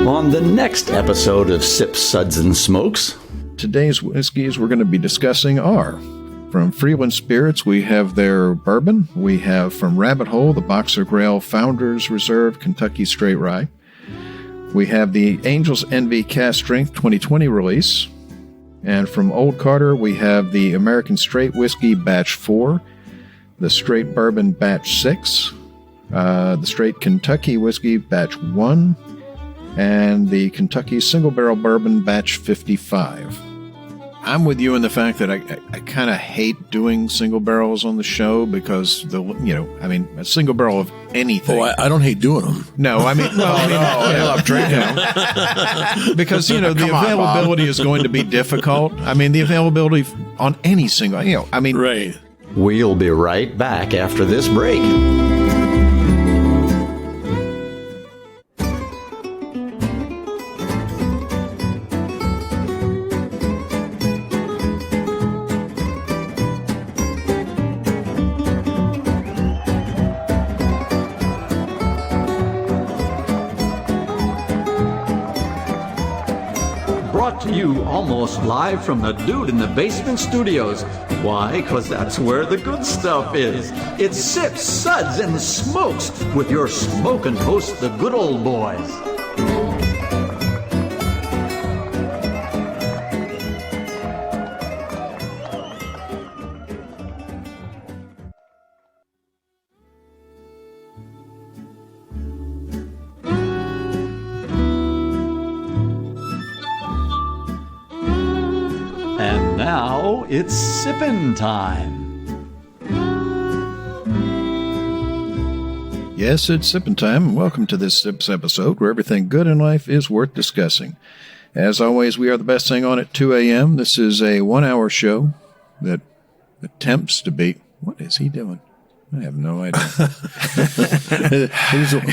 On the next episode of Sips, Suds, and Smokes. Today's whiskeys we're going to be discussing are from Freeland Spirits, we have their Bourbon. We have from Rabbit Hole, the Boxergrail Founders Reserve Kentucky Straight Rye. We have the Angel's Envy Cask Strength 2020 release. And from Old Carter, we have the American Straight Whiskey Batch 4, the Straight Bourbon Batch 6, the Straight Kentucky Whiskey Batch 1, and the Kentucky Single Barrel Bourbon Batch 55. I'm with you in the fact that I kind of hate doing single barrels on the show because a single barrel of anything. Oh, I don't hate doing them. No, I mean, I love drinking them because the availability is going to be difficult. I mean, the availability on any single, Right. We'll be right back after this break. Brought to you almost live from the Dude in the Basement Studios. Why? Because that's where the good stuff is. It's Sips, Suds, and Smokes with your smoking hosts, the good old boys. And now it's sippin' time. Yes, it's sipping time. Welcome to this Sips episode where everything good in life is worth discussing. As always, we are the best thing on at 2 a.m. This is a 1-hour show that attempts to be... What is he doing? I have no idea.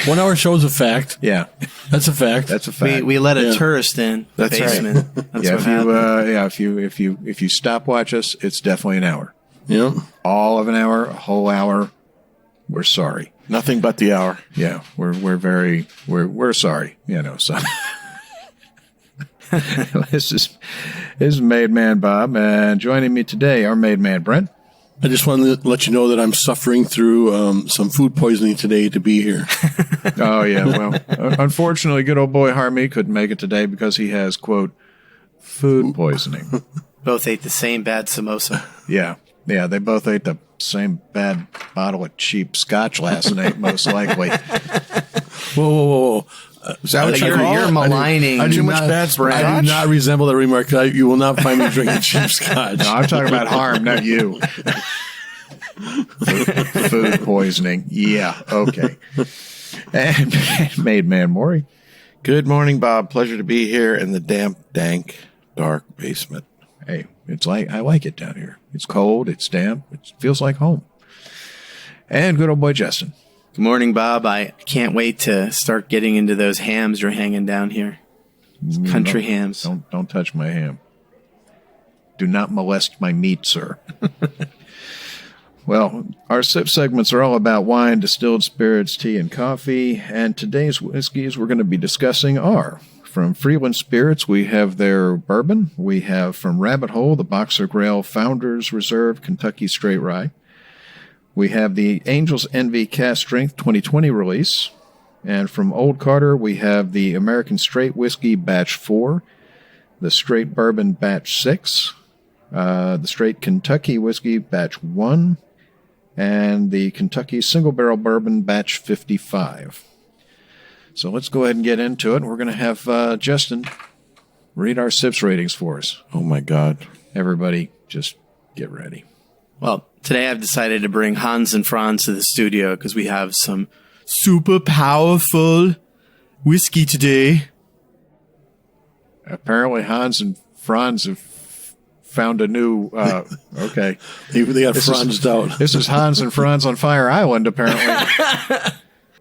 1 hour show is a fact. Yeah. That's a fact. That's a fact. We let a tourist in the That's basement. right. That's what happened. If you stopwatch us, it's definitely an hour. Yep. All of an hour, a whole hour. We're sorry. Nothing but the hour. Yeah, we're sorry. So this is Made Man Bob, and joining me today are Made Man Brent. I just wanted to let you know that I'm suffering through some food poisoning today to be here. Oh, yeah. Well, unfortunately, good old boy Harmy couldn't make it today because he has, quote, food poisoning. Both ate the same bad samosa. Yeah, they both ate the same bad bottle of cheap scotch last night, most likely. Whoa. Is that what You're maligning. I do not resemble that remark. You will not find me drinking cheap scotch. No, I'm talking about harm, not you. Food poisoning. Yeah, okay. And Made Man Maury. Good morning, Bob. Pleasure to be here in the damp, dank, dark basement. Hey, I like it down here. It's cold, it's damp, it feels like home. And good old boy Justin. Good morning, Bob. I can't wait to start getting into those hams you're hanging down here. Country hams. Don't touch my ham. Do not molest my meat, sir. Well, our sip segments are all about wine, distilled spirits, tea, and coffee. And today's whiskeys we're going to be discussing are from Freeland Spirits, we have their Bourbon. We have from Rabbit Hole, the Boxergrail Founders Reserve Kentucky Straight Rye. We have the Angel's Envy Cask Strength 2020 release. And from Old Carter, we have the American Straight Whiskey Batch 4, the Straight Bourbon Batch 6, the Straight Kentucky Whiskey Batch 1, and the Kentucky Single Barrel Bourbon Batch 55. So let's go ahead and get into it. We're going to have Justin read our SIPS ratings for us. Oh, my God. Everybody, just get ready. Well, today I've decided to bring Hans and Frans to the studio because we have some super powerful whiskey today. Apparently Hans and Frans have found a new, okay. They got Franzed out. This is Hans and Frans on Fire Island, apparently.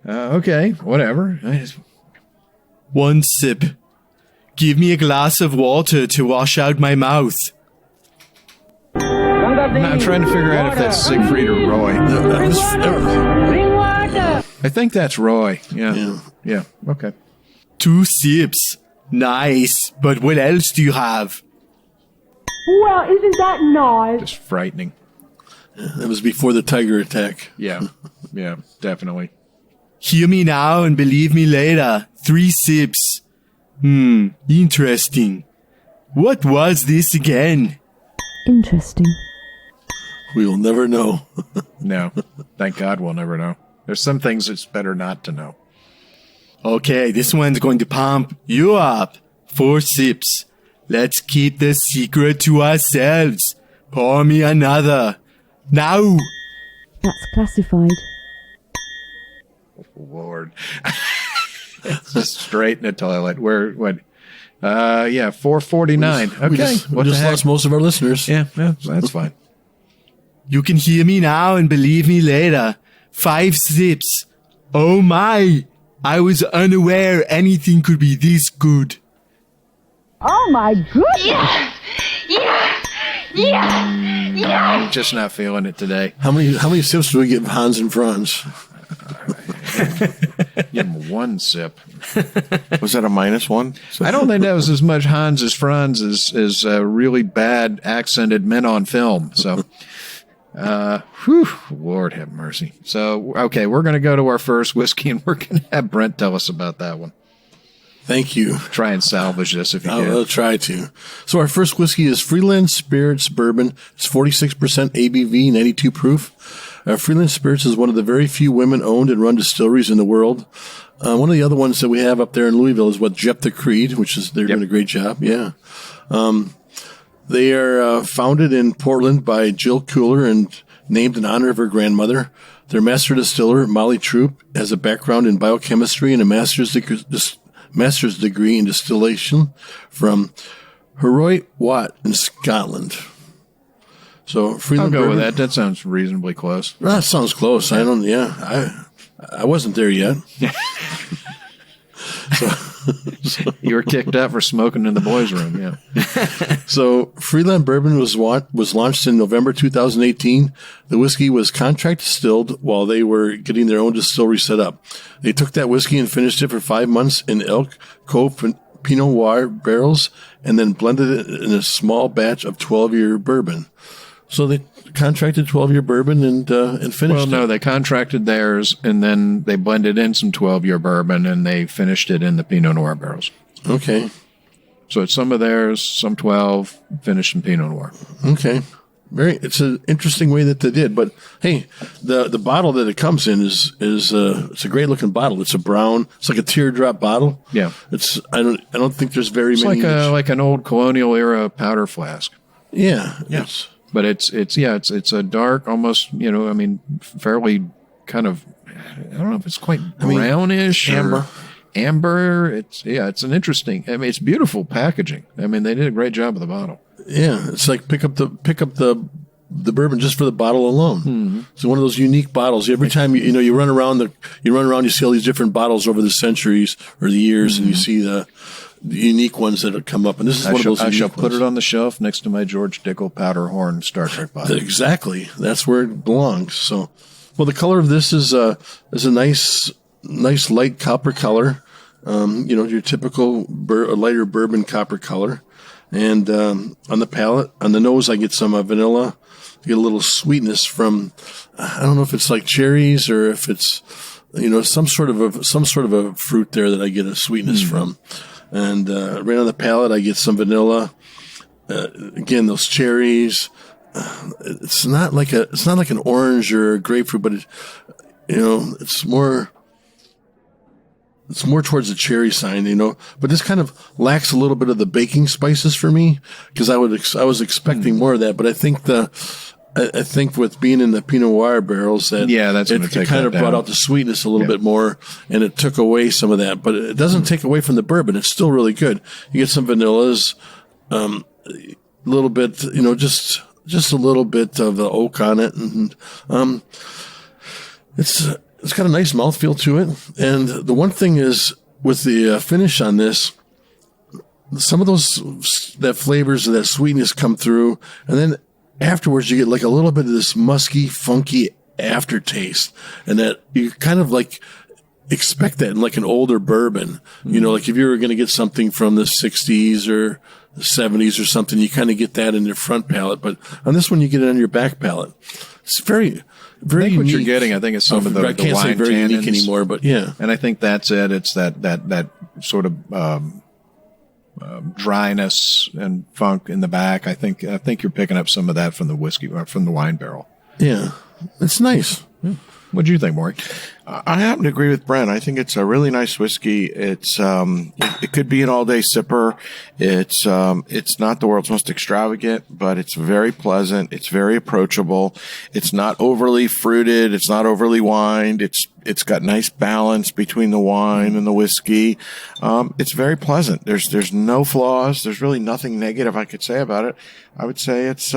Okay, whatever. One sip. Give me a glass of water to wash out my mouth. I'm trying to figure out if that's Siegfried or Roy. Bring water. I think that's Roy. Yeah. Okay. 2 sips. Nice. But what else do you have? Well, isn't that nice? Just frightening. That was before the tiger attack. Yeah. Yeah, definitely. Hear me now and believe me later. 3 sips. Interesting. What was this again? Interesting. We'll never know. No. Thank God we'll never know. There's some things it's better not to know. Okay, this one's going to pump you up. 4 sips. Let's keep the secret to ourselves. Pour me another. Now. That's classified. Lord. Just straight in the toilet. What? 449. Okay. We what the just heck? lost most of our listeners. Yeah, that's fine. You can hear me now and believe me later. 5 sips. Oh my. I was unaware anything could be this good. Oh my goodness! I'm just not feeling it today. How many sips do we give Hans and Frans? Give him 1 sip. Was that a -1? I don't think that was as much Hans as Franz as really bad accented men on film. So, Lord have mercy. So, okay, we're going to go to our first whiskey, and we're going to have Brent tell us about that one. Thank you. Try and salvage this if you can. I'll try to. So our first whiskey is Freeland Spirits Bourbon. It's 46% ABV, 92 proof. Freeland Spirits is one of the very few women-owned and run distilleries in the world. One of the other ones that we have up there in Louisville is Jeff the Creed, which is they're doing a great job. Yeah. They are founded in Portland by Jill Cooler and named in honor of her grandmother. Their master distiller, Molly Troop, has a background in biochemistry and a master's degree in distillation from Heroy Watt in Scotland. So I'll Freeland go with Bourbon- that. That sounds reasonably close. That sounds close. I don't. Yeah, I wasn't there yet. You were kicked out for smoking in the boys' room. Yeah. So Freeland Bourbon was launched in November 2018. The whiskey was contract distilled while they were getting their own distillery set up. They took that whiskey and finished it for 5 months in Elk Cove Pinot Noir barrels and then blended it in a small batch of 12-year bourbon. So they contracted 12-year bourbon and finished Well, no, it. they contracted theirs, and then they blended in some 12-year bourbon, and they finished it in the Pinot Noir barrels. Okay. So it's some of theirs, some 12, finished in Pinot Noir. Okay. It's an interesting way that they did, but hey, the bottle that it comes in is it's a great looking bottle. It's a brown, it's like a teardrop bottle. Yeah. I don't think there's very It's many. like an old colonial era powder flask. Yeah. Yes. But it's a dark, almost, fairly kind of, I don't know if it's quite brownish or amber. It's an interesting, it's beautiful packaging. I mean, they did a great job with the bottle. Yeah. It's like pick up the bourbon just for the bottle alone. Mm-hmm. It's one of those unique bottles. Every time you run around, you see all these different bottles over the centuries or the years, and you see the unique ones that have come up. And this is one of those. I shall unique put ones. it on the shelf next to my George Dickel powder horn Star Trek bottle. Exactly. That's where it belongs. So, well, the color of this is a nice light copper color. Your typical lighter bourbon copper color. And on the palate, on the nose, I get some vanilla. I get a little sweetness from, I don't know if it's like cherries or if it's, some sort of a fruit there that I get a sweetness from. And right on the palate, I get some vanilla. Again, those cherries. It's not like an orange or a grapefruit, but it's more towards the cherry side, But this kind of lacks a little bit of the baking spices for me because I was expecting more of that. But I think with being in the Pinot Noir barrels that that's going to take kind that of brought down. out the sweetness a little bit more, and it took away some of that. But it doesn't take away from the bourbon. It's still really good. You get some vanillas, a little bit, just a little bit of the oak on it, and it's got a nice mouthfeel to it. And the one thing is with the finish on this, some of that flavors of that sweetness come through, and then afterwards you get like a little bit of this musky, funky aftertaste, and that you kind of like expect that in like an older bourbon. You know, like if you were going to get something from the 60s or the 70s or something, you kind of get that in your front palate. But on this one, you get it on your back palate. It's very, very I think unique. what you're getting, I think, is some of the I can't say wine very unique tannins anymore, but yeah. And I think that's it. It's that sort of dryness and funk in the back. I think you're picking up some of that from the whiskey or from the wine barrel. Yeah. It's nice. What do you think, Maury? I happen to agree with Brent. I think it's a really nice whiskey. It's it could be an all day sipper. It's not the world's most extravagant, but it's very pleasant. It's very approachable. It's not overly fruited. It's not overly wined. It's got nice balance between the wine and the whiskey. It's very pleasant. There's no flaws. There's really nothing negative I could say about it. I would say it's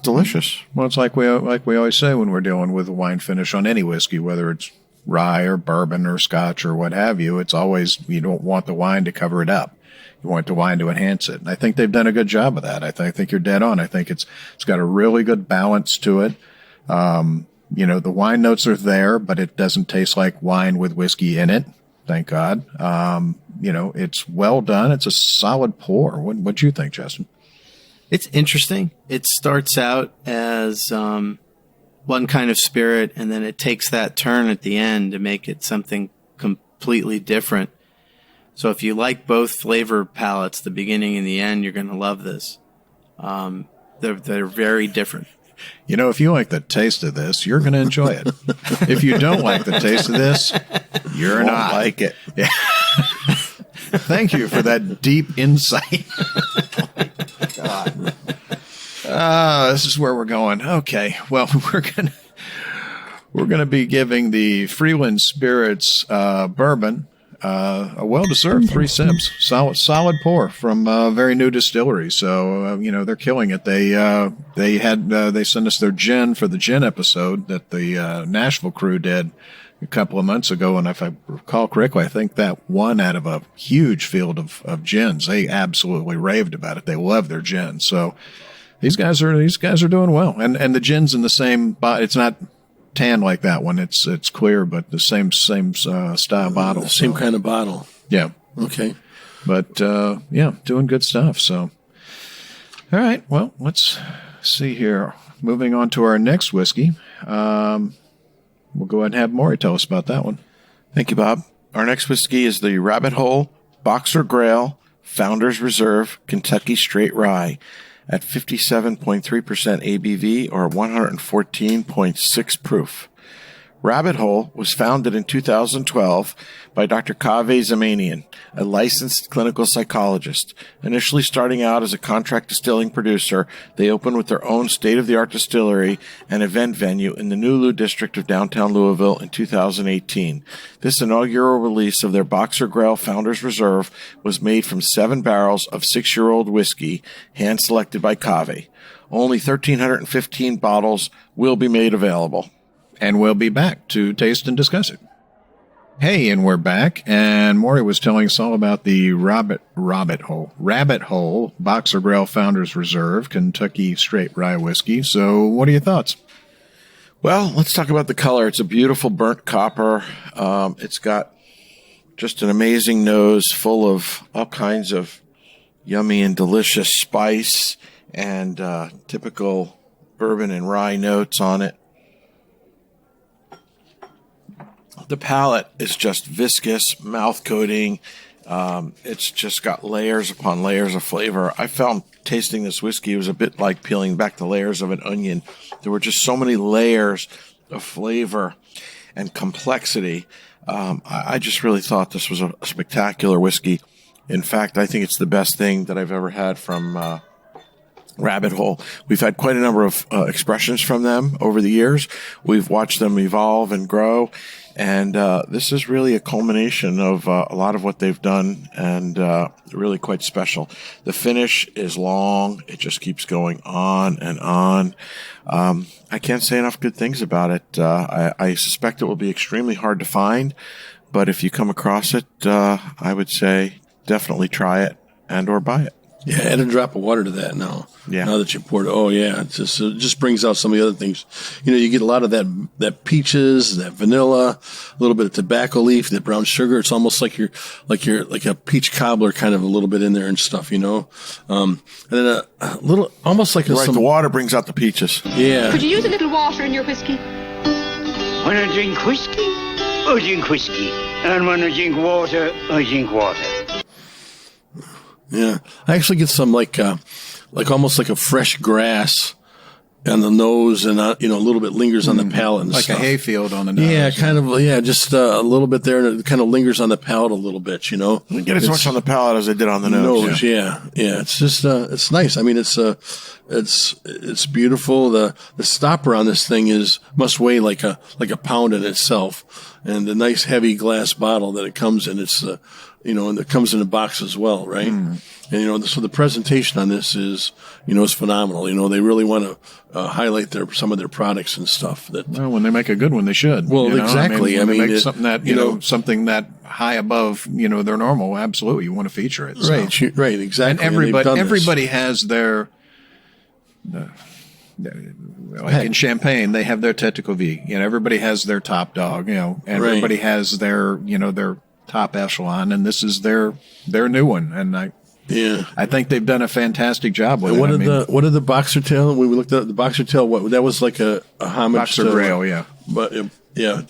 delicious. Well, it's like we always say when we're dealing with a wine finish on any whiskey, whether it's rye or bourbon or scotch or what have you. It's always, you don't want the wine to cover it up. You want the wine to enhance it. And I think they've done a good job of that. I think you're dead on. I think it's got a really good balance to it. You know, the wine notes are there, but it doesn't taste like wine with whiskey in it. Thank God. You know, it's well done. It's a solid pour. What do you think, Justin? It's interesting. It starts out as one kind of spirit, and then it takes that turn at the end to make it something completely different. So if you like both flavor palettes, the beginning and the end, you're going to love this. They're very different. You know, if you like the taste of this, you're going to enjoy it. If you don't like the taste of this, you're not. Like it. Yeah. Thank you for that deep insight. God. This is where we're going. Okay. Well, we're gonna be giving the Freeland Spirits bourbon a well-deserved 3 sips. Solid pour from a very new distillery. So you know, they're killing it. They sent us their gin for the gin episode that the Nashville crew did a couple of months ago, and if I recall correctly, I think that one out of a huge field of gins. They absolutely raved about it. They love their gin. So these guys are doing well, and the gin's in the same. It's not tan like that one. It's clear, but the same style bottle. The same kind of bottle. Yeah. Okay. But yeah, doing good stuff. So, all right. Well, let's see here. Moving on to our next whiskey. We'll go ahead and have Maury tell us about that one. Thank you, Bob. Our next whiskey is the Rabbit Hole Boxergrail Founders Reserve Kentucky Straight Rye at 57.3% ABV or 114.6 proof. Rabbit Hole was founded in 2012 by Dr. Kaveh Zamanian, a licensed clinical psychologist. Initially starting out as a contract distilling producer, they opened with their own state-of-the-art distillery and event venue in the Nulu district of downtown Louisville in 2018. This inaugural release of their Boxergrail Founders Reserve was made from 7 barrels of 6-year-old whiskey, hand-selected by Kaveh. Only 1,315 bottles will be made available. And we'll be back to taste and discuss it. Hey, and we're back. And Maury was telling us all about the Rabbit Hole Boxergrail Founders Reserve Kentucky Straight Rye Whiskey. So what are your thoughts? Well, let's talk about the color. It's a beautiful burnt copper. It's got just an amazing nose full of all kinds of yummy and delicious spice and typical bourbon and rye notes on it. The palate is just viscous, mouth coating. It's just got layers upon layers of flavor. I found tasting this whiskey was a bit like peeling back the layers of an onion. There were just so many layers of flavor and complexity. I just really thought this was a spectacular whiskey. In fact, I think it's the best thing that I've ever had from Rabbit Hole. We've had quite a number of expressions from them over the years. We've watched them evolve and grow. And this is really a culmination of a lot of what they've done and really quite special. The finish is long. It just keeps going on and on. I can't say enough good things about it. I suspect it will be extremely hard to find, but if you come across it, I would say definitely try it and or buy it. Yeah, add a drop of water to that now. Yeah. Now that you poured it. Oh, yeah. It just brings out some of the other things. You get a lot of that peaches, that vanilla, a little bit of tobacco leaf, that brown sugar. It's almost like a peach cobbler kind of a little bit in there and stuff, And then a little, almost like Right, the water brings out the peaches. Yeah. Could you use a little water in your whiskey? When I drink whiskey, I drink whiskey. And when I drink water, I drink water. Yeah. I actually get some like almost like a fresh grass on the nose, and a little bit lingers on the palate and like stuff. a hayfield on the nose. Yeah, kind of. Yeah, just a little bit there, and it kind of lingers on the palate a little bit. I didn't get as much on the palate as I did on the nose. Yeah. It's just it's nice. I mean, it's beautiful. The stopper on this thing must weigh like a pound in itself, and the nice heavy glass bottle that it comes in. It's and it comes in a box as well, right? And so the presentation on this is phenomenal. They really want to highlight some of their products and stuff. Well, when they make a good one, they should. Well, exactly. When they make something that something that high above their normal. Absolutely, you want to feature it. Right. So. Right. Exactly. And everybody has their. Like in Champagne, they have their Tête de Cuvée. Everybody has their top dog. And everybody has their their top echelon, and this is their new one. And I think they've done a fantastic job with it. What did the Boxer Tail? When we looked at the Boxer Tail, what that was like a homage Boxergrail, yeah. But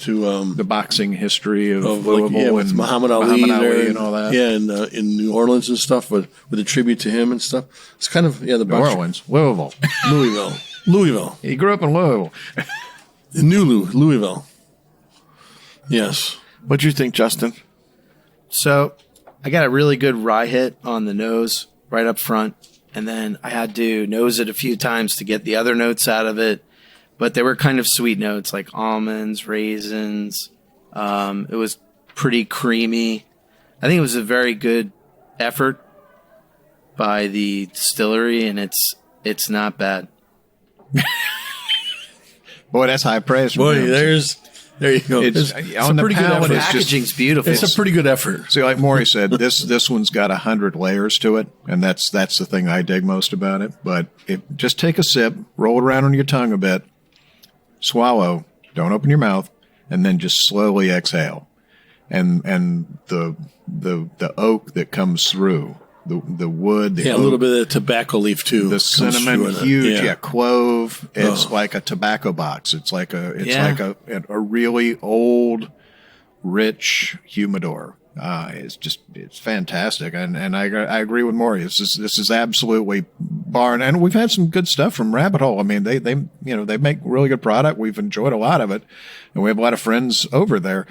to the boxing history of Louisville with and Muhammad Ali and all that. Yeah, and in New Orleans and stuff, with a tribute to him and stuff. It's kind of the New Orleans, Louisville. Louisville. He grew up in Louisville. Louisville. Yes. What do you think, Justin? So I got a really good rye hit on the nose right up front, and then I had to nose it a few times to get the other notes out of it, but they were kind of sweet notes like almonds, raisins. It was pretty creamy. I think it was a very good effort by the distillery, and it's not bad. Boy, that's high praise. There you go. It's on a pretty the palate. good effort. Packaging's beautiful. It's a pretty good effort. See, like Maury said, this one's got 100 layers to it, and that's the thing I dig most about it. But just take a sip, roll it around on your tongue a bit, swallow, don't open your mouth, and then just slowly exhale. And the oak that comes through, the wood, a little bit of tobacco leaf too. The cinnamon, huge, clove. It's like a tobacco box. It's like a really old, rich humidor. It's fantastic, and I agree with Maury. This is absolutely barn, and we've had some good stuff from Rabbit Hole. I mean, they make really good product. We've enjoyed a lot of it, and we have a lot of friends over there.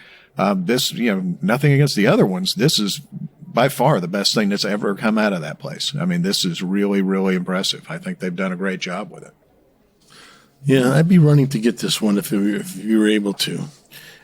This, nothing against the other ones. This is by far the best thing that's ever come out of that place. I mean, this is really, really impressive. I think they've done a great job with it. Yeah, I'd be running to get this one if you were able to.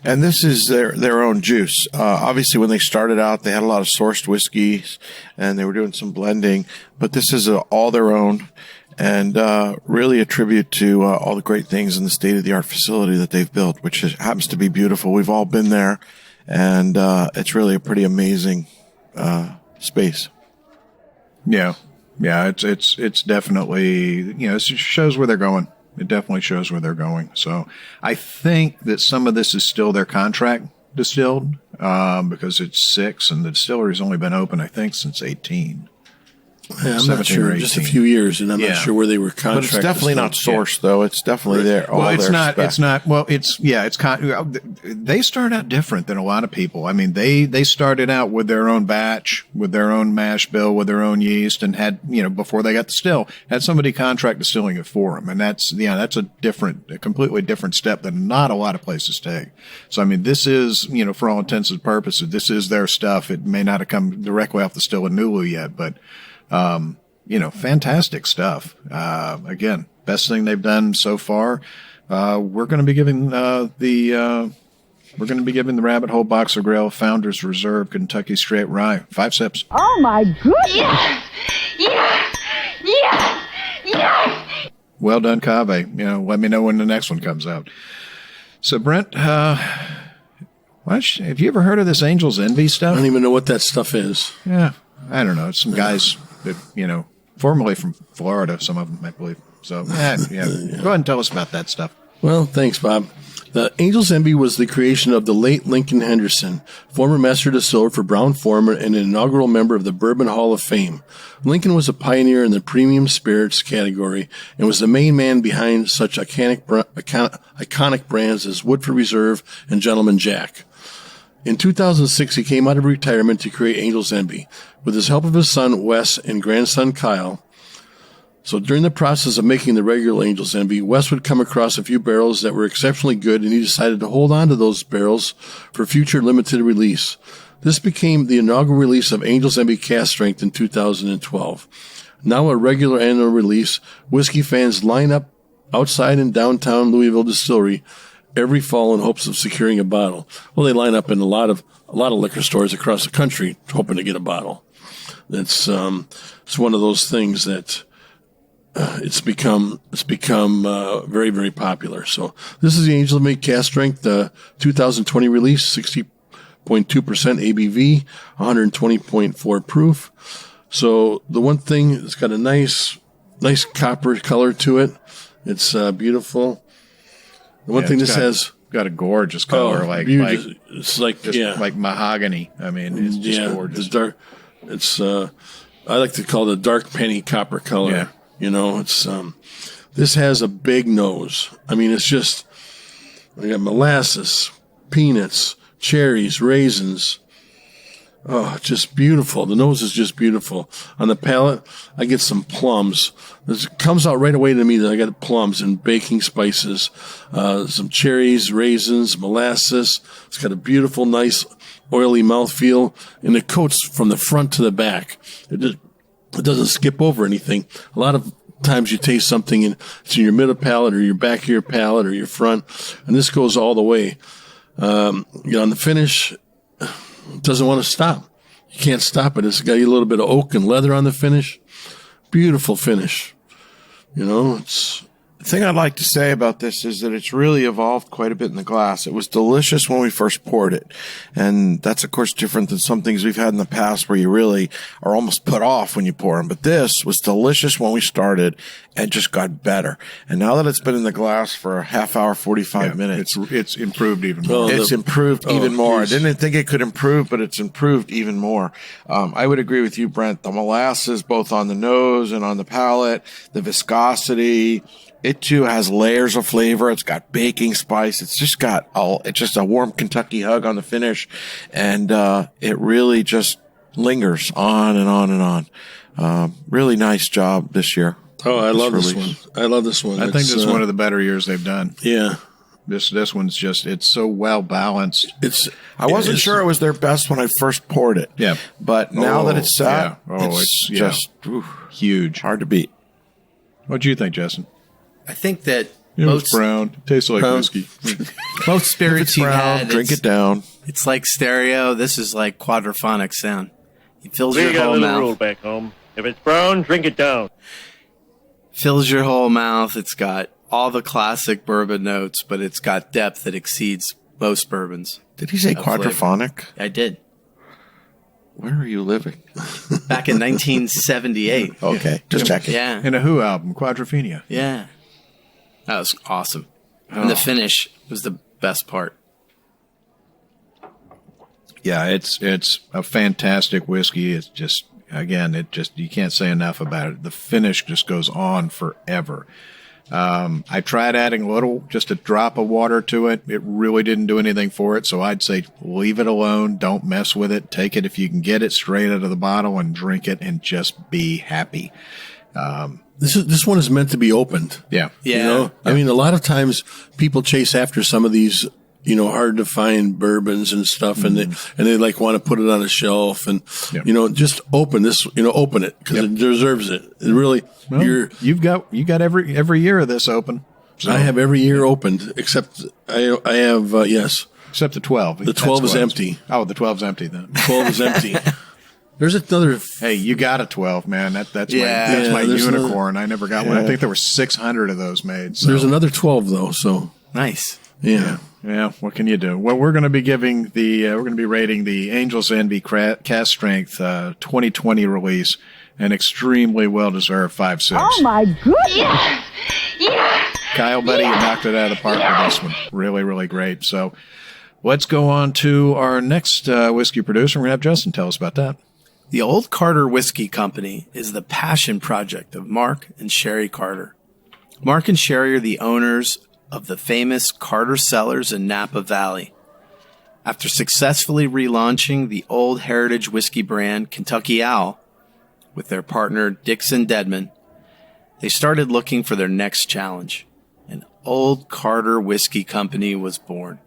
And this is their own juice. Obviously, when they started out, they had a lot of sourced whiskeys, and they were doing some blending. But this is all their own, and really a tribute to all the great things in the state-of-the-art facility that they've built, which happens to be beautiful. We've all been there, and it's really a pretty amazing space. Yeah. It's definitely, it shows where they're going. It definitely shows where they're going. So I think that some of this is still their contract distilled, because it's 6 and the distillery's only been open, I think, since 18. Yeah, I'm not sure. Just a few years, and I'm not sure where they were contracted. But it's definitely not sourced, though. It's definitely there. Well, it's not. It's not. Well, it's they start out different than a lot of people. I mean, they started out with their own batch, with their own mash bill, with their own yeast, and had before they got the still, had somebody contract distilling it for them, and that's a completely different step that not a lot of places take. So I mean, this is for all intents and purposes, this is their stuff. It may not have come directly off the still in Nulu yet, but. Fantastic stuff. Again, best thing they've done so far. We're going to be giving the Rabbit Hole Boxergrail Founders Reserve Kentucky Straight Rye 5 sips. Oh my goodness! Yeah! Well done, Cave. Let me know when the next one comes out. So, Brent, have you ever heard of this Angel's Envy stuff? I don't even know what that stuff is. Yeah, I don't know. It's some guys that, formerly from Florida, some of them, I believe. So, yeah. Go ahead and tell us about that stuff. Well, thanks, Bob. The Angel's Envy was the creation of the late Lincoln Henderson, former master distiller for Brown-Forman and an inaugural member of the Bourbon Hall of Fame. Lincoln was a pioneer in the premium spirits category and was the main man behind such iconic brands as Woodford Reserve and Gentleman Jack. In 2006, he came out of retirement to create Angel's Envy. With his help of his son, Wes, and grandson, Kyle. So during the process of making the regular Angel's Envy, Wes would come across a few barrels that were exceptionally good, and he decided to hold on to those barrels for future limited release. This became the inaugural release of Angel's Envy Cask Strength in 2012. Now a regular annual release, whiskey fans line up outside in downtown Louisville Distillery every fall in hopes of securing a bottle. Well, they line up in a lot of liquor stores across the country hoping to get a bottle. It's one of those things that it's become very, very popular. So this is the Angel's Envy Cask Strength 2020 release, 60.2% ABV, 120.4 proof. So the one thing, it's got a nice copper color to it. It's beautiful. The one thing this has got a gorgeous color, it's like mahogany. I mean, it's just gorgeous. It's dark. It's I like to call it a dark penny copper color. Yeah. It's this has a big nose. I mean, it's just we got molasses, peanuts, cherries, raisins. Oh, just beautiful. The nose is just beautiful. On the palate, I get some plums. It comes out right away to me that I got plums and baking spices, some cherries, raisins, molasses. It's got a beautiful, nice, oily mouthfeel, and it coats from the front to the back. It doesn't skip over anything. A lot of times you taste something and it's in your middle palate or your back of your palate or your front, and this goes all the way. On the finish, it doesn't want to stop. You can't stop it. It's got a little bit of oak and leather on the finish. Beautiful finish. It's... The thing I'd like to say about this is that it's really evolved quite a bit in the glass. It was delicious when we first poured it. And that's, of course, different than some things we've had in the past where you really are almost put off when you pour them. But this was delicious when we started and just got better. And now that it's been in the glass for a half hour, 45 minutes. It's improved even more. It's improved even more. Geez. I didn't think it could improve, but it's improved even more. I would agree with you, Brent. The molasses, both on the nose and on the palate, the viscosity. It too has layers of flavor. It's got baking spice. It's just a warm Kentucky hug on the finish. And, it really just lingers on and on and on. Really nice job this year. Oh, I love this one. I love this one. I think this is one of the better years they've done. Yeah. This one's just, it's so well balanced. I wasn't sure it was their best when I first poured it. Yeah. But now that it's sat, it's just huge. Hard to beat. What do you think, Justin? I think that it's brown. Tastes like whiskey. Most spirits you had, drink it down. It's like stereo. This is like quadraphonic sound. It fills your We got whole a little mouth. rule back home. If it's brown, drink it down. Fills your whole mouth. It's got all the classic bourbon notes, but it's got depth that exceeds most bourbons. Did he say quadraphonic? Flavor. I did. Where are you living? Back in 1978. Okay, just checking. Yeah. In a Who album, Quadrophenia. Yeah. That was awesome. And the finish was the best part. Yeah, it's a fantastic whiskey. It's just, again, you can't say enough about it. The finish just goes on forever. I tried adding just a drop of water to it. It really didn't do anything for it. So I'd say leave it alone. Don't mess with it. Take it if you can get it straight out of the bottle and drink it and just be happy. This one is meant to be opened. Yeah. Yeah. I mean, a lot of times people chase after some of these, hard to find bourbons and stuff, and they like want to put it on a shelf and, just open this, open it because it deserves it. It really, you got every year of this open. So. I have every year opened except I have, yes. Except the 12. The 12 is empty. Oh, the 12's empty then. 12 is empty. There's another. Hey, you got a 12, man. That's my unicorn. I never got one. I think there were 600 of those made. So. There's another 12 though. So nice. Yeah. Yeah, what can you do? Well, we're going to be giving we're going to be rating the Angel's Envy Cask Strength 2020 release an extremely well-deserved 5.6. Oh my goodness! Yes! Yes! Kyle, buddy, you knocked it out of the park with this one. Really, really great. So let's go on to our next whiskey producer. We're going to have Justin tell us about that. The Old Carter Whiskey Company is the passion project of Mark and Sherry Carter. Mark and Sherry are the owners of the famous Carter Cellars in Napa Valley. After successfully relaunching the old heritage whiskey brand Kentucky Owl with their partner Dixon Dedman, they started looking for their next challenge. An Old Carter Whiskey Company was born.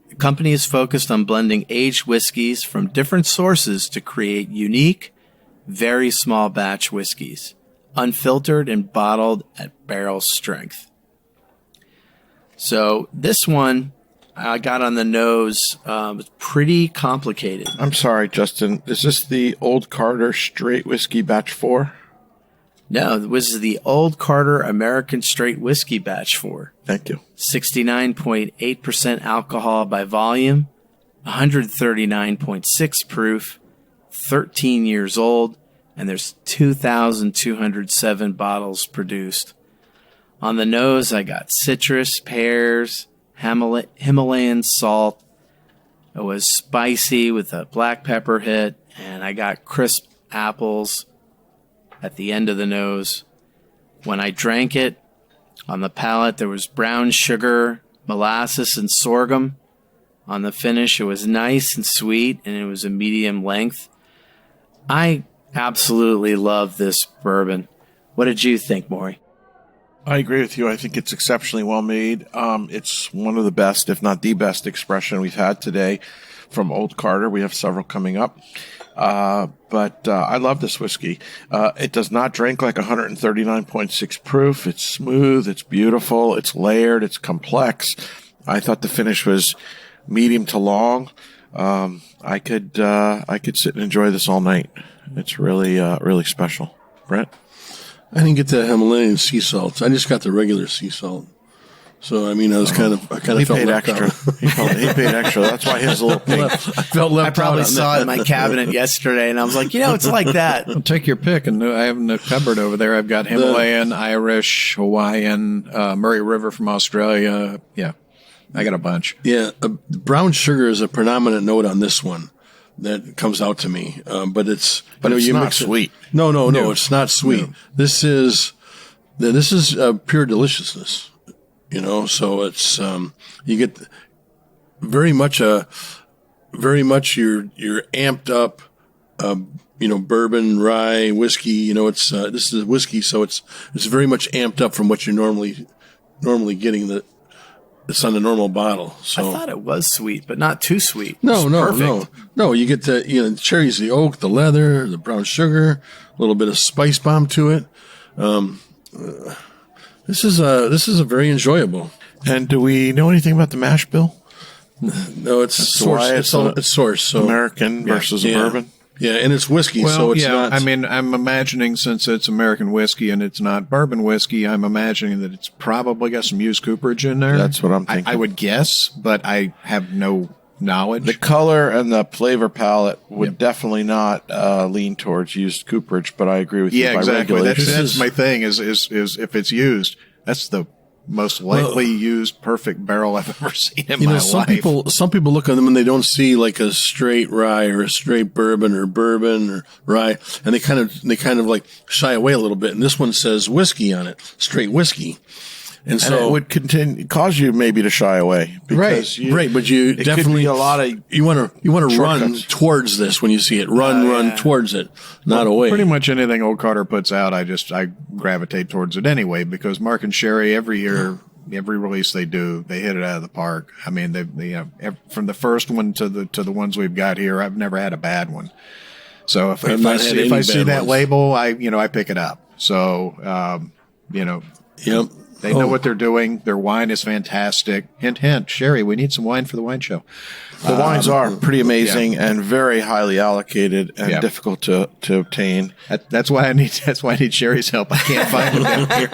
The company is focused on blending aged whiskeys from different sources to create unique, very small batch whiskeys, unfiltered and bottled at barrel strength. So this one I got on the nose. Was pretty complicated. I'm sorry, Justin. Is this the Old Carter Straight Whiskey Batch 4? No, this is the Old Carter American Straight Whiskey Batch 4. Thank you. 69.8% alcohol by volume, 139.6 proof, 13 years old, and there's 2,207 bottles produced. On the nose, I got citrus, pears, Himalayan salt. It was spicy with a black pepper hit, and I got crisp apples at the end of the nose. When I drank it, on the palate, there was brown sugar, molasses, and sorghum. On the finish, it was nice and sweet, and it was a medium length. I absolutely love this bourbon. What did you think, Maury? I agree with you. I think it's exceptionally well made. It's one of the best, if not the best, expression we've had today from Old Carter. We have several coming up. But I love this whiskey. It does not drink like 139.6 proof. It's smooth. It's beautiful. It's layered. It's complex. I thought the finish was medium to long. I could sit and enjoy this all night. It's really, really special. Brent? I didn't get the Himalayan sea salt. I just got the regular sea salt. So I mean, I kind of He felt paid left extra. out. He paid extra. That's why his little pink. I felt left I probably out on saw that. it in my cabinet yesterday, and I was like, it's like that. Well, take your pick. And I have in the cupboard over there, I've got Himalayan, Irish, Hawaiian, Murray River from Australia. Yeah, I got a bunch. Yeah, brown sugar is a predominant note on this one that comes out to me. But it's it's not mix it- sweet. No, it's not sweet. This is pure deliciousness. So it's you get very much your amped up bourbon, rye, whiskey. It's this is whiskey, so it's very much amped up from what you're normally getting it's on the normal bottle. So I thought it was sweet, but not too sweet. No. Perfect. You get the cherries, the oak, the leather, the brown sugar, a little bit of spice bomb to it. This is a very enjoyable. And do we know anything about the mash bill? No, it's source. It's source. So American versus a bourbon. Yeah, and it's whiskey, so it's not. I mean, I'm imagining since it's American whiskey and it's not bourbon whiskey, I'm imagining that it's probably got some used cooperage in there. That's what I'm thinking. I would guess, but I have no knowledge. The color and the flavor palette would definitely not lean towards used cooperage, but I agree with you. Yeah, by exactly. regulation. That's my thing. Is if it's used, that's the most likely used perfect barrel I've ever seen in my life. Some people look at them and they don't see like a straight rye or a straight bourbon or rye, and they kind of like shy away a little bit. And this one says whiskey on it, straight whiskey. And so it would cause you maybe to shy away. Because right. But you it definitely could be a lot of you want to run shortcuts. towards this when you see it. Run towards it, not away. Pretty much anything Old Carter puts out, I gravitate towards it anyway, because Mark and Sherry every year, every release they do, they hit it out of the park. I mean, they from the first one to the ones we've got here, I've never had a bad one. So if I see that label, I pick it up. So Yep. They know what they're doing. Their wine is fantastic. Hint, hint. Sherry, we need some wine for the wine show. The wines are pretty amazing and very highly allocated and difficult to obtain. That's why I need Sherry's help. I can't find them down here.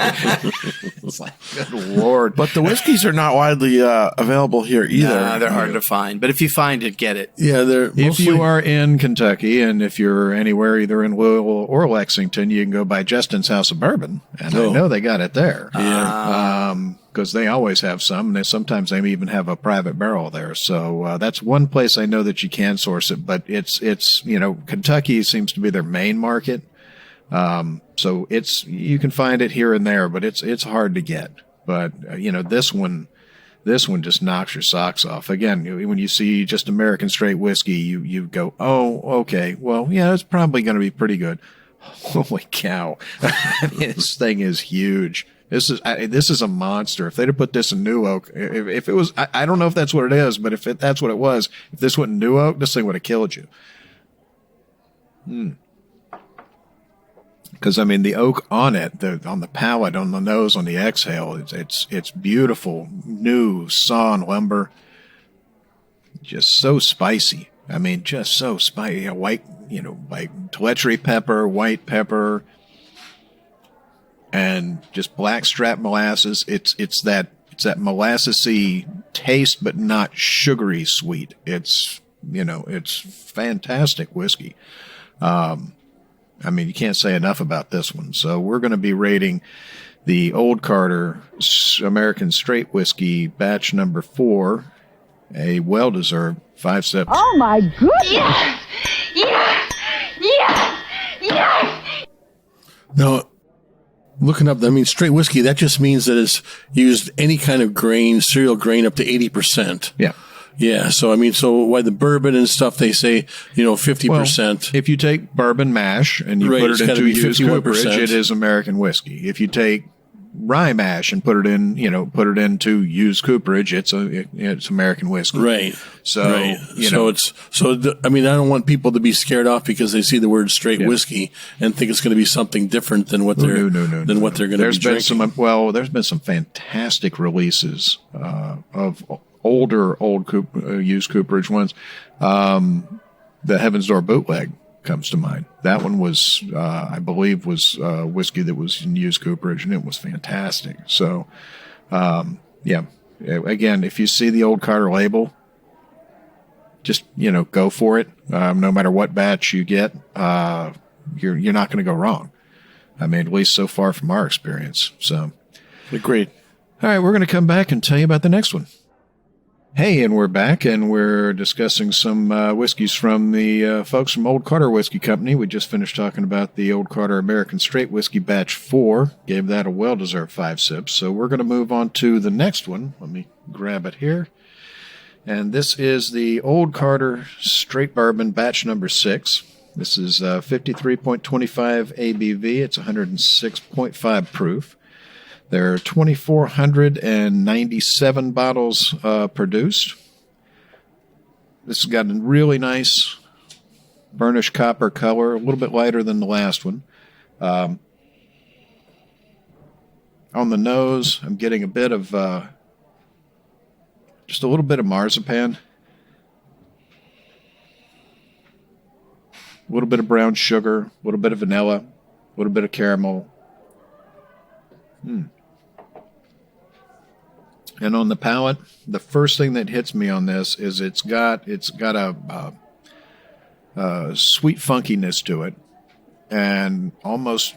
It's like, good Lord. But the whiskeys are not widely available here either. No, they're hard to find. But if you find it, get it. Yeah, they're If you are in Kentucky and if you're anywhere either in Louisville or Lexington, you can go by Justin's House of Bourbon. And I know they got it there. Because they always have some. And sometimes they even have a private barrel there. So that's one place I know that you can source it. But it's Kentucky seems to be their main market. So you can find it here and there, but it's hard to get. But this one just knocks your socks off. Again, when you see just American straight whiskey, you go, oh, okay, well, yeah, it's probably going to be pretty good. Holy cow! I mean, this thing is huge. This is a monster. If they'd have put this in New Oak, if it was, I don't know if that's what it is, but if that's what it was, if this went in New Oak, this thing would have killed you. Because I mean, the oak on it, on the palate, on the nose, on the exhale, it's beautiful, new sawn lumber, just so spicy. I mean, just so spicy. White, like Teletry pepper, white pepper, and just blackstrap molasses. It's that molassesy taste, but not sugary sweet. It's fantastic whiskey. I mean, you can't say enough about this one. So we're going to be rating the Old Carter American Straight Whiskey batch number 4, a well-deserved 5 sips. Oh my goodness! Yes! Yes! Yes! Yes! Now, looking up, I mean, straight whiskey, that just means that it's used any kind of grain, cereal grain, up to 80%. Yeah. Yeah. So, I mean, why the bourbon and stuff, they say, 50%. Well, if you take bourbon mash and you put it into used cooperage, it is American whiskey. If you take rye mash and put it into used cooperage, it's American whiskey. Right. So, right. I mean, I don't want people to be scared off because they see the word straight whiskey and think it's going to be something different than what they're going to be drinking. There's been some fantastic releases of used cooperage ones. The Heaven's Door bootleg comes to mind. That one was, I believe, whiskey that was in used cooperage, and it was fantastic. So, again, if you see the Old Carter label, just go for it. No matter what batch you get, you're not going to go wrong. I mean, at least so far from our experience. So, agreed. All right, we're going to come back and tell you about the next one. Hey, and we're back, and we're discussing some whiskeys from the folks from Old Carter Whiskey Company. We just finished talking about the Old Carter American Straight Whiskey Batch 4. Gave that a well-deserved 5 sips. So we're going to move on to the next one. Let me grab it here. And this is the Old Carter Straight Bourbon Batch number 6. This is 53.25 ABV. It's 106.5 proof. There are 2,497 bottles produced. This has got a really nice burnished copper color, a little bit lighter than the last one. On the nose, I'm getting a bit of, just a little bit of marzipan. A little bit of brown sugar, a little bit of vanilla, a little bit of caramel. And on the palate, the first thing that hits me on this is it's got a sweet funkiness to it, and almost,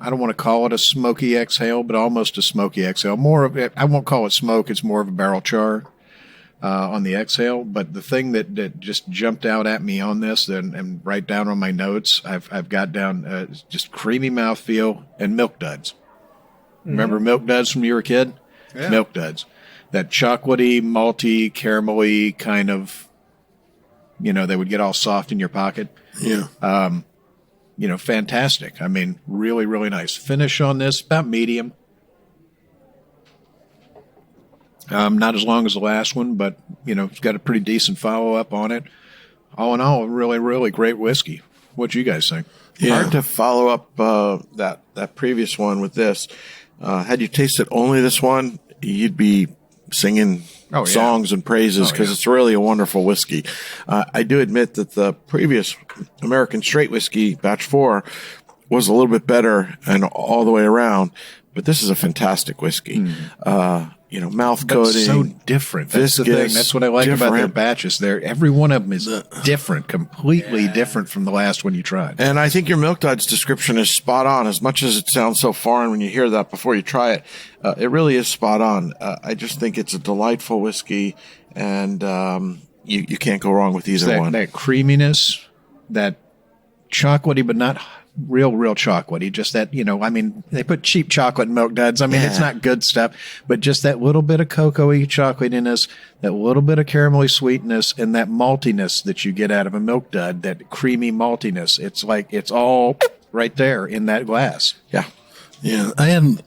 I don't want to call it a smoky exhale, but almost a smoky exhale. More of it, I won't call it smoke. It's more of a barrel char on the exhale. But the thing that just jumped out at me on this, and right down on my notes, I've got down just creamy mouthfeel and milk duds. Remember milk duds from when you were a kid? Yeah. Milk duds. That chocolatey, malty, caramelly kind of, they would get all soft in your pocket. Yeah. Fantastic. I mean, really, really nice. Finish on this, about medium. Not as long as the last one, but, it's got a pretty decent follow-up on it. All in all, really, really great whiskey. What do you guys think? Yeah. Hard to follow up that previous one with this. Had you tasted only this one, you'd be singing songs and praises because it's really a wonderful whiskey. I do admit that the previous American Straight Whiskey, Batch 4, was a little bit better and all the way around, but this is a fantastic whiskey. Mouth coating. So different. That's the thing. That's what I like about their batches. Every one of them is different, completely different from the last one you tried. And I think your Milk Duds description is spot on. As much as it sounds so foreign when you hear that before you try it, it really is spot on. I just think it's a delightful whiskey, and you can't go wrong with either one. That creaminess, that chocolatey, but not real chocolatey. Just that, they put cheap chocolate in Milk Duds. It's not good stuff, but just that little bit of cocoa-y chocolatiness, that little bit of caramelly sweetness, and that maltiness that you get out of a Milk Dud, that creamy maltiness. It's like it's all right there in that glass. Yeah. Yeah. I had,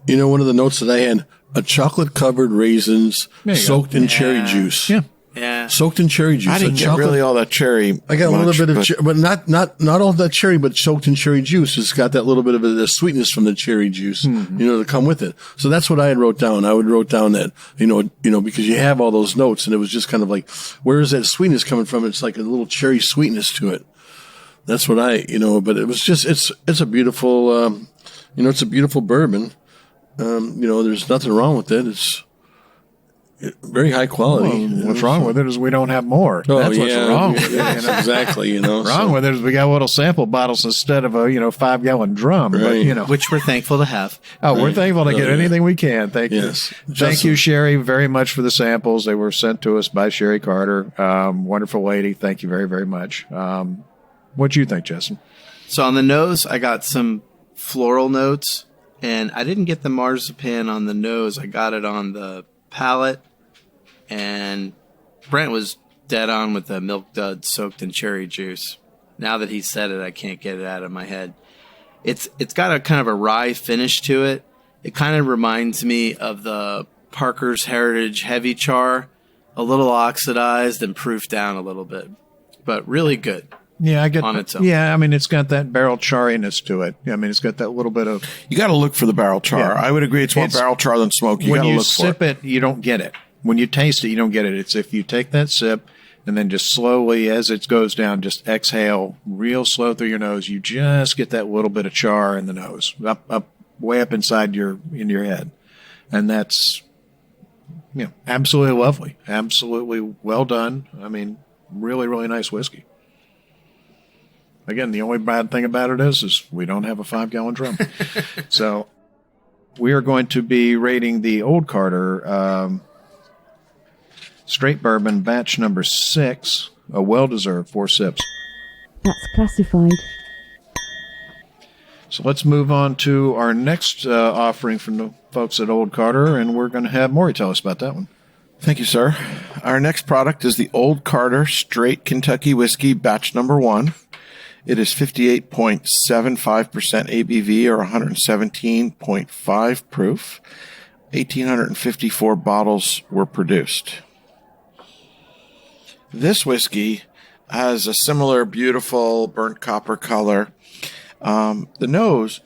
one of the notes that I had, a chocolate-covered raisins soaked in cherry juice. Yeah. Yeah. Soaked in cherry juice. I didn't get really all that cherry. I got a little bit of, but not all that cherry, but soaked in cherry juice. It's got that little bit of the sweetness from the cherry juice, to come with it. So that's what I had wrote down. I would wrote down that, because you have all those notes, and it was just kind of like, where is that sweetness coming from? It's like a little cherry sweetness to it. That's what but it was just, it's a beautiful, it's a beautiful bourbon. There's nothing wrong with it. It's very high quality. Well, what's wrong with it is we don't have more. That's what's wrong with it. Exactly. Wrong with it is we got little sample bottles instead of a 5-gallon drum. Right. But, which we're thankful to have. we're thankful to get anything we can. Thank you. Thank you, Sherry, very much for the samples. They were sent to us by Sherry Carter. Wonderful lady. Thank you very, very much. What do you think, Justin? So on the nose, I got some floral notes, and I didn't get the marzipan on the nose. I got it on the palate, and Brent was dead on with the Milk Dud soaked in cherry juice. Now that he said it, I can't get it out of my head. It's got a kind of a rye finish to it. It kind of reminds me of the Parker's Heritage Heavy Char, a little oxidized and proofed down a little bit, but really good. Yeah, I get on its own. Yeah, it's got that barrel chariness to it. It's got that little bit of. You got to look for the barrel char. Yeah. I would agree. It's more barrel char than smoke. You got to look for it. When you sip it, you don't get it. When you taste it, you don't get it. It's if you take that sip and then just slowly, as it goes down, just exhale real slow through your nose. You just get that little bit of char in the nose, up, way up inside your head, and that's absolutely lovely, absolutely well done. Really, really nice whiskey. Again, the only bad thing about it is we don't have a 5-gallon drum. So we are going to be rating the Old Carter Straight Bourbon Batch number 6, a well-deserved 4 sips. That's classified. So let's move on to our next offering from the folks at Old Carter, and we're going to have Maury tell us about that one. Thank you, sir. Our next product is the Old Carter Straight Kentucky Whiskey Batch number 1. It is 58.75% ABV or 117.5 proof. 1,854 bottles were produced. This whiskey has a similar beautiful burnt copper color. The nose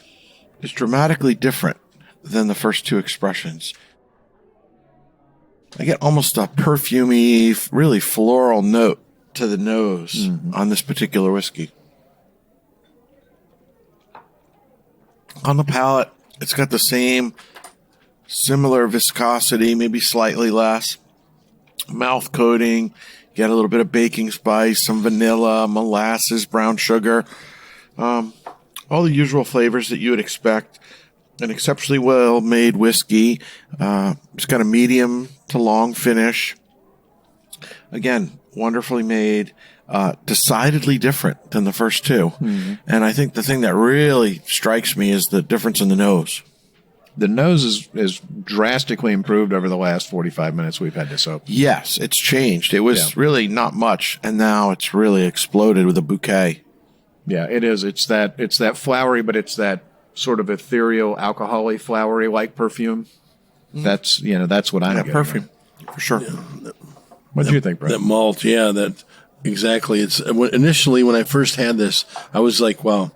is dramatically different than the first two expressions. I get almost a perfumey, really floral note to the nose on this particular whiskey. On the palate, it's got the same similar viscosity, maybe slightly less. Mouth coating, get a little bit of baking spice, some vanilla, molasses, brown sugar. All the usual flavors that you would expect. An exceptionally well-made whiskey. It's got a medium to long finish. Again, wonderfully made. Decidedly different than the first two. And I think the thing that really strikes me is the difference in the nose. The nose is drastically improved over the last 45 minutes we've had this open. Yes, it's changed. It was really not much, and now it's really exploded with a bouquet. Yeah, it is. It's that flowery, but it's that sort of ethereal, alcoholic, flowery-like perfume. That's what I'm getting. Perfume, for sure. Yeah. What do you think, Brent? That malt, exactly. It's initially when I first had this, I was like, wow,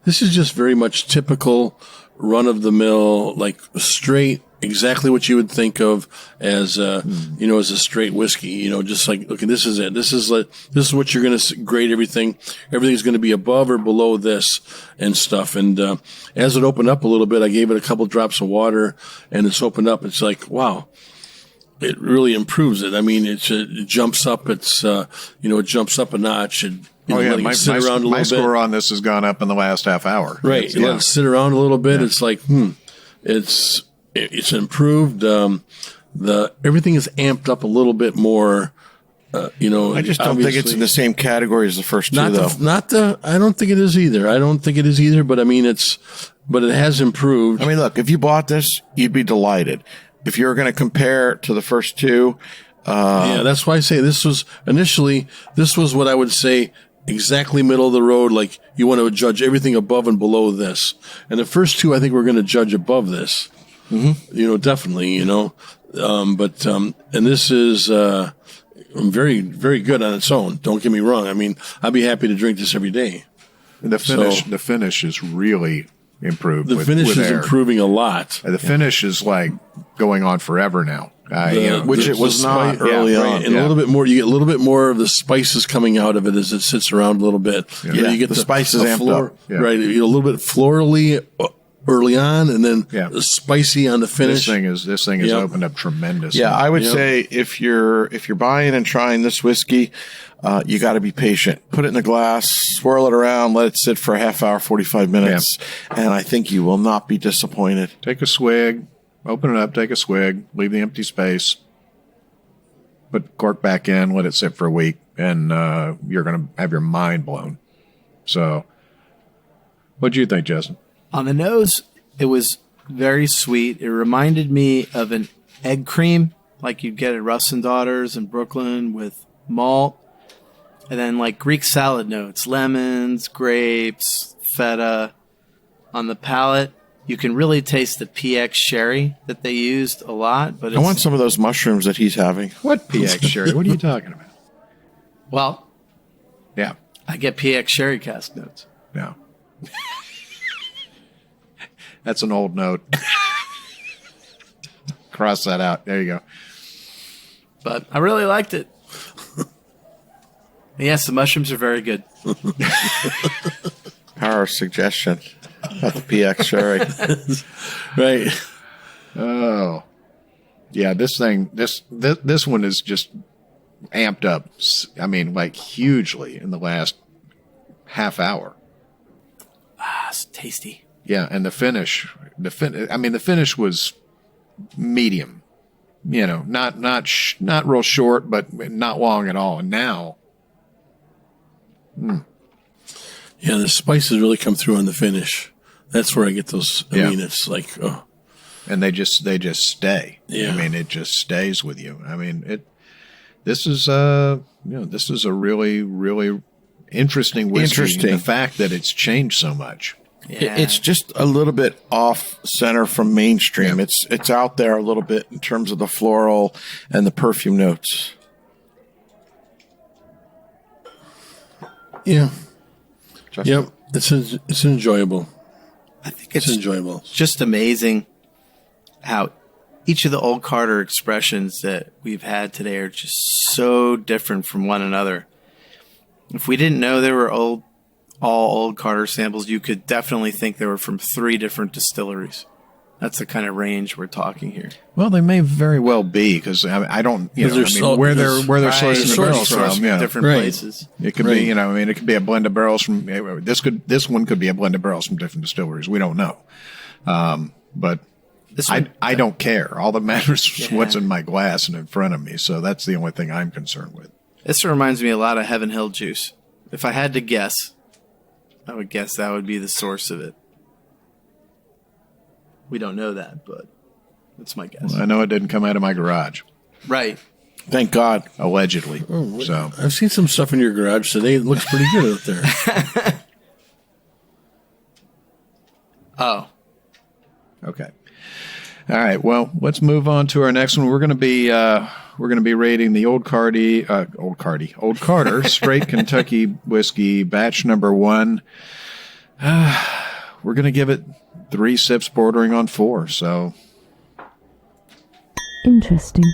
this is just very much typical run-of-the-mill, like straight, exactly what you would think of as, as a straight whiskey. Just like, okay, this is it. This is what you're going to grade everything. Everything's going to be above or below this and stuff. And as it opened up a little bit, I gave it a couple drops of water, and it's opened up. It's like, wow. It really improves it. I mean, it jumps up. It jumps up a notch. My score score on this has gone up in the last half hour. Right. Let it sit around a little bit. Yeah. It's like, it's improved. Everything is amped up a little bit more. I just don't think it's in the same category as the first two, though. I don't think it is either. But I mean, but it has improved. I mean, look, if you bought this, you'd be delighted. If you're going to compare to the first two, that's why I say this was what I would say exactly middle of the road. Like you want to judge everything above and below this, and the first two I think we're going to judge above this. Mm-hmm. Definitely. And this is very, very good on its own. Don't get me wrong. I mean, I'd be happy to drink this every day. The finish is really improved. The finish is improving a lot. The finish is like going on forever now. Which it was not early on. And a little bit more, you get a little bit more of the spices coming out of it as it sits around a little bit. Yeah. You get the spices amped up. Yeah. Right. A little bit florally early on, and then spicy on the finish. This thing has opened up tremendously. Yeah, I would say if you're buying and trying this whiskey, you got to be patient. Put it in a glass, swirl it around, let it sit for a half hour, 45 minutes, and I think you will not be disappointed. Take a swig, open it up, take a swig, leave the empty space, put the cork back in, let it sit for a week, and you're going to have your mind blown. So, what do you think, Justin? On the nose, it was very sweet. It reminded me of an egg cream like you'd get at Russ and Daughters in Brooklyn with malt. And then like Greek salad notes, lemons, grapes, feta. On the palate, you can really taste the PX sherry that they used a lot. But I want some of those mushrooms that he's having. What PX sherry? What are you talking about? Well, yeah, I get PX sherry cask notes. No. That's an old note. Cross that out. There you go. But I really liked it. Yes, the mushrooms are very good. Power of suggestion about the PX sherry. Right. Oh. Yeah, this one is just amped up. I mean, like hugely in the last half hour. It's tasty. Yeah, and the finish was medium. Not real short, but not long at all. And now, yeah, the spices really come through on the finish. That's where I get those. I mean, it's like, oh, and they just stay. Yeah, I mean, it just stays with you. I mean, this is a really, really interesting whiskey. The fact that it's changed so much. Yeah. It's just a little bit off center from mainstream. Yeah. It's out there a little bit in terms of the floral and the perfume notes. Yeah. Justin? Yep. It's enjoyable. I think it's enjoyable. Just amazing how each of the old Carter expressions that we've had today are just so different from one another. If we didn't know they were all old Carter samples, you could definitely think they were from 3 different distilleries. That's the kind of range we're talking here. Well, they may very well be because I don't, where they're sourcing the barrels from, different places. It could be, it could be a blend of barrels from this one could be a blend of barrels from different distilleries. We don't know, but I don't care. All that matters is what's in my glass and in front of me. So that's the only thing I'm concerned with. This reminds me a lot of Heaven Hill juice. If I had to guess, I would guess that would be the source of it. We don't know that, but that's my guess. Well, I know it didn't come out of my garage. Right. Thank God. Allegedly. Oh, so I've seen some stuff in your garage today. It looks pretty good out there. Oh. Okay. All right. Well, let's move on to our next one. We're going to be rating the Old Carter Straight Kentucky Whiskey Batch Number 1. we're going to give it 3 sips bordering on 4. So Interesting.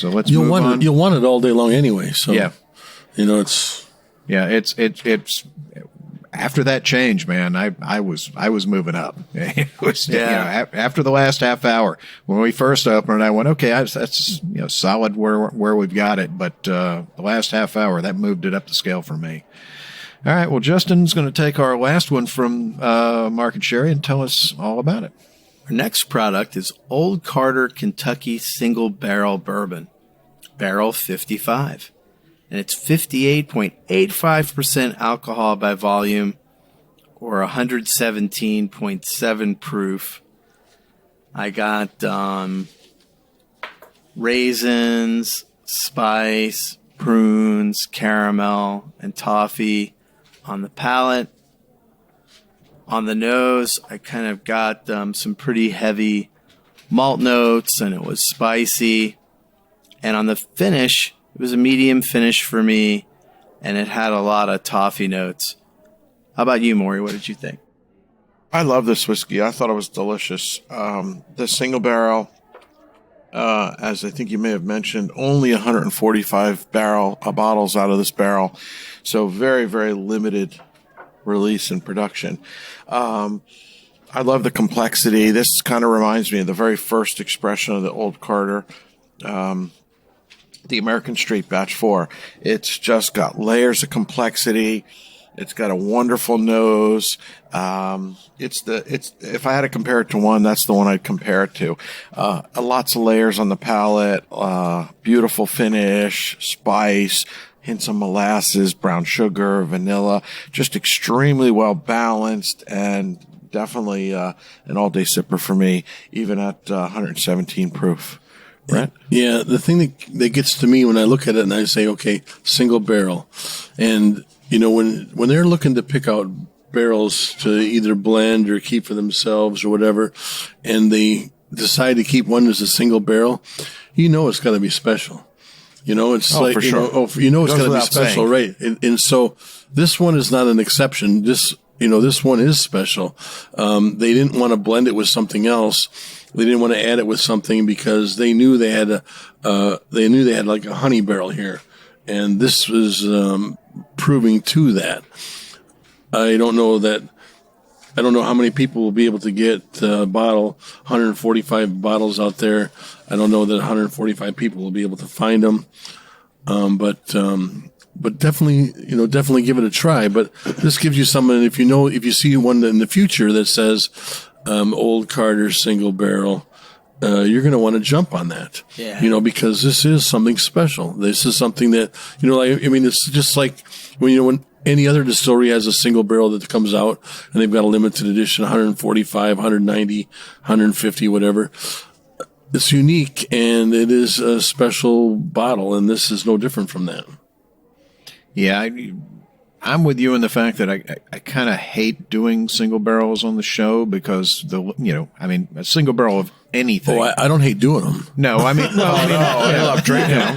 let's You'll move want on. it. You'll want it all day long anyway. So Yeah. it's It's after that change, man. I was moving up. It was after the last half hour when we first opened, I went, okay, that's solid where we've got it. But the last half hour, that moved it up the scale for me. All right, well, Justin's going to take our last one from Market Sherry and tell us all about it. Our next product is Old Carter Kentucky Single Barrel Bourbon, Barrel 55. And it's 58.85% alcohol by volume, or 117.7 proof. I got raisins, spice, prunes, caramel, and toffee on the palate. On the nose, I kind of got some pretty heavy malt notes, and it was spicy. And on the finish, it was a medium finish for me, and it had a lot of toffee notes. How about you, Maury? What did you think? I love this whiskey. I thought it was delicious. The single barrel, as I think you may have mentioned, only 145 bottles out of this barrel. So very, very limited release and production. I love the complexity. This kind of reminds me of the very first expression of the Old Carter, the American Street Batch 4. It's just got layers of complexity. It's got a wonderful nose. If I had to compare it to one, that's the one I'd compare it to. Lots of layers on the palate, beautiful finish, spice, hints of molasses, brown sugar, vanilla, just extremely well balanced, and definitely an all-day sipper for me, even at 117 proof. Brent? Yeah, the thing that gets to me when I look at it and I say, okay, single barrel. And, when they're looking to pick out barrels to either blend or keep for themselves or whatever, and they decide to keep one as a single barrel, it's got to be special. It's for sure. It's got to be special, right? And so this one is not an exception. This one is special. They didn't want to blend it with something else. They didn't want to add it with something because they knew they had like a honey barrel here, and this was proving to that. I don't know how many people will be able to get a bottle, 145 bottles out there. I don't know that 145 people will be able to find them. But definitely give it a try. But this gives you something. If you see one in the future that says, Old Carter single barrel, you're going to want to jump on that. Yeah. Because this is something special. This is something that, it's just like when any other distillery has a single barrel that comes out and they've got a limited edition, 145, 190, 150, whatever. It's unique and it is a special bottle, and this is no different from that. Yeah, I'm with you in the fact that I kind of hate doing single barrels on the show because a single barrel of anything. Oh, I don't hate doing them. No, I love drinking them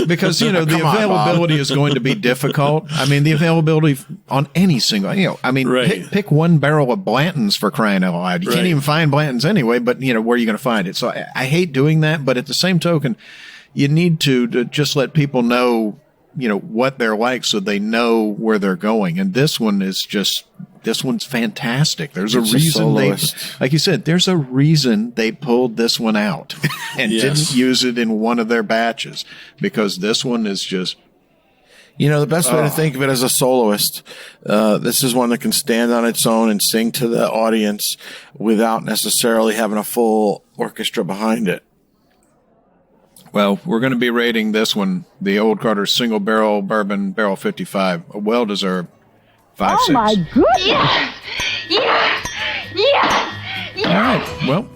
because the availability is going to be difficult. The availability on any single, right. pick one barrel of Blanton's for crying out loud. You can't even find Blanton's anyway, but where are you going to find it? So I hate doing that, but at the same token, you need to just let people know what they're like so they know where they're going. And this one's fantastic. There's a reason like you said, there's a reason they pulled this one out and didn't use it in one of their batches, because this one is just, the best way to think of it as a soloist, this is one that can stand on its own and sing to the audience without necessarily having a full orchestra behind it. Well, we're going to be rating this one, the Old Carter Single Barrel Bourbon Barrel 55, a well-deserved 5-6. Oh my goodness! Yeah! All right, well,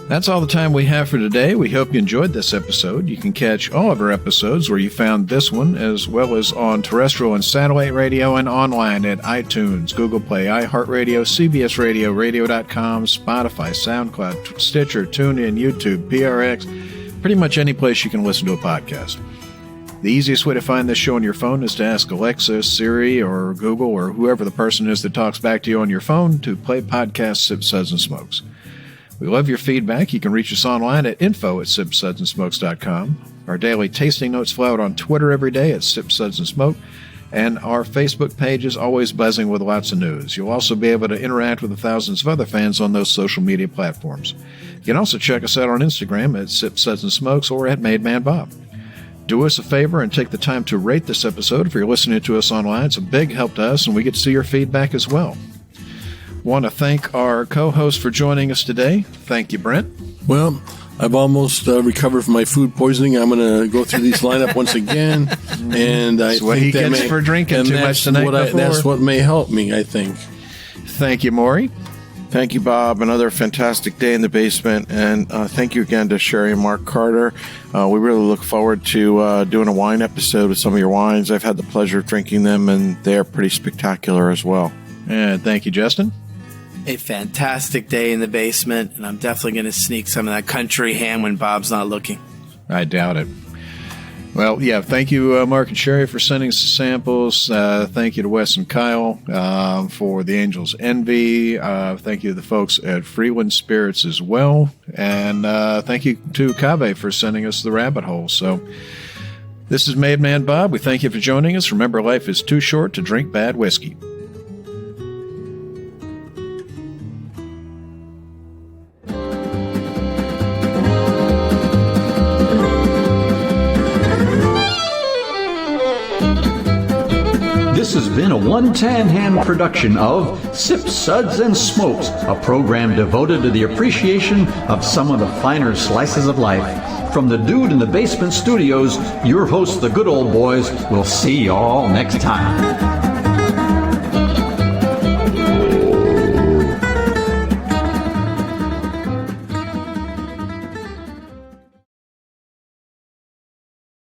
that's all the time we have for today. We hope you enjoyed this episode. You can catch all of our episodes where you found this one, as well as on terrestrial and satellite radio and online at iTunes, Google Play, iHeartRadio, CBS Radio, radio.com, Spotify, SoundCloud, Stitcher, TuneIn, YouTube, PRX, pretty much any place you can listen to a podcast. The easiest way to find this show on your phone is to ask Alexa, Siri, or Google, or whoever the person is that talks back to you on your phone to play podcast Sips, Suds, and Smokes. We love your feedback. You can reach us online at info@sipsudsandsmokes.com. Our daily tasting notes flow out on Twitter every day at Sips, Suds, and Smoke. And our Facebook page is always buzzing with lots of news. You'll also be able to interact with the thousands of other fans on those social media platforms. You can also check us out on Instagram at Sips, Suds, and Smokes or at Made Man Bob. Do us a favor and take the time to rate this episode. If you're listening to us online, it's a big help to us, and we get to see your feedback as well. Want to thank our co-host for joining us today. Thank you, Brent. Well, I've almost recovered from my food poisoning. I'm going to go through these lineup once again, and I That's what think he that gets for drinking too much the night before. That's what may help me, I think. Thank you, Maury. Thank you, Bob. Another fantastic day in the basement. And thank you again to Sherry and Mark Carter. We really look forward to doing a wine episode with some of your wines. I've had the pleasure of drinking them, and they're pretty spectacular as well. And thank you, Justin. A fantastic day in the basement, and I'm definitely going to sneak some of that country ham when Bob's not looking. I doubt it. Well, yeah, thank you, Mark and Sherry, for sending us the samples. Thank you to Wes and Kyle for the Angel's Envy. Thank you to the folks at Freeland Spirits as well. And thank you to Kave for sending us the rabbit hole. So this is Made Man Bob. We thank you for joining us. Remember, life is too short to drink bad whiskey. This has been a One Tan Hand production of Sips, Suds, and Smokes, a program devoted to the appreciation of some of the finer slices of life. From the Dude in the Basement Studios, your hosts, the Good Old Boys, will see you all next time.